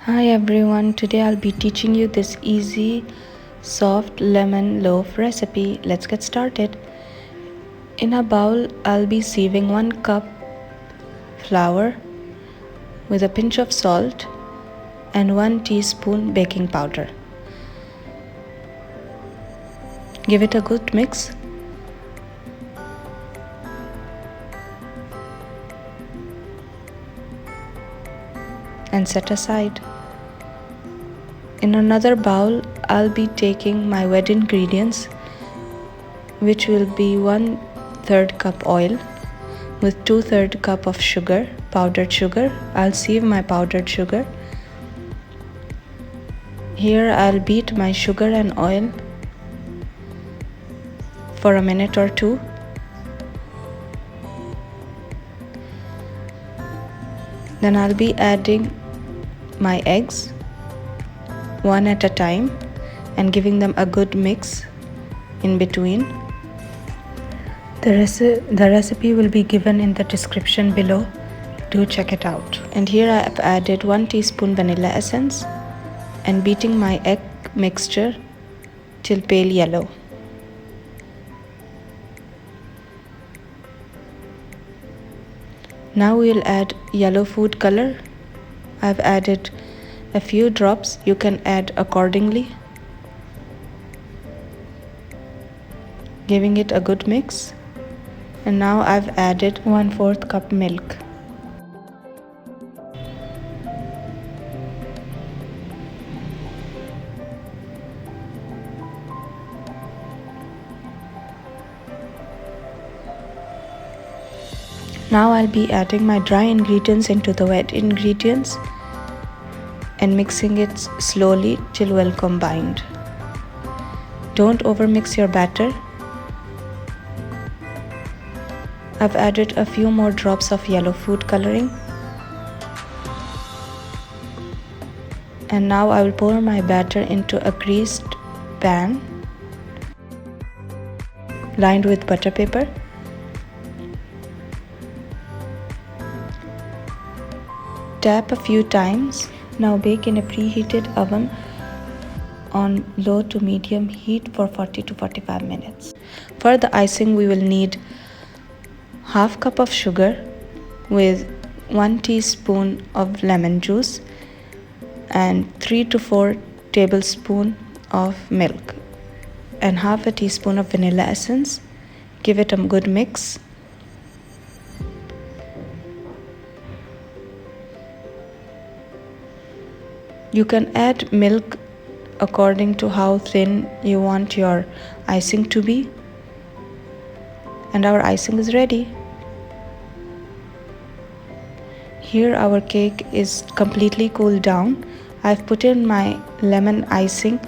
Hi everyone, today I'll be teaching you this easy soft lemon loaf recipe. Let's get started. In a bowl, I'll be sieving 1 cup flour with a pinch of salt and 1 teaspoon baking powder. Give it a good mix. And set aside. In another bowl, I'll be taking my wet ingredients, which will be 1/3 cup oil with 2/3 cup of sugar, powdered sugar. I'll sieve my powdered sugar. Here I'll beat my sugar and oil for a minute or two. Then I'll be adding my eggs one at a time and giving them a good mix in between. The recipe will be given in the description below. Do check it out. And here I have added 1 teaspoon vanilla essence and beating my egg mixture till pale yellow. Now we'll add yellow food color. I've added a few drops, you can add accordingly. Giving it a good mix. And now I've added 1/4 cup milk. Now I'll be adding my dry ingredients into the wet ingredients and mixing it slowly till well combined. Don't overmix your batter. I've added a few more drops of yellow food coloring. And now I will pour my batter into a greased pan lined with butter paper. Tap a few times. Now bake in a preheated oven on low to medium heat for 40 to 45 minutes. For the icing, we will need 1/2 cup of sugar with 1 teaspoon of lemon juice and 3 to 4 tablespoons of milk and 1/2 teaspoon of vanilla essence. Give it a good mix. You can add milk according to how thin you want your icing to be. And our icing is ready. Here our cake is completely cooled down. I've put in my lemon icing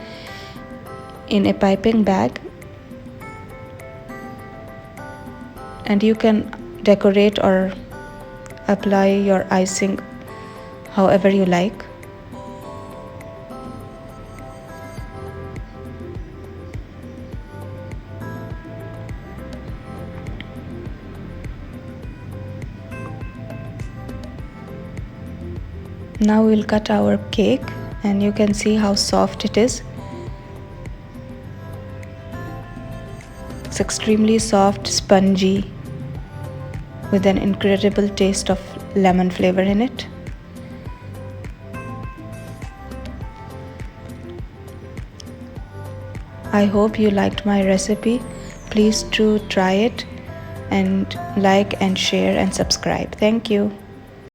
in a piping bag. And you can decorate or apply your icing however you like. Now we'll cut our cake and you can see how soft it is. It's extremely soft, spongy, with an incredible taste of lemon flavor in it. I hope you liked my recipe. Please do try it and like and share and subscribe. Thank you.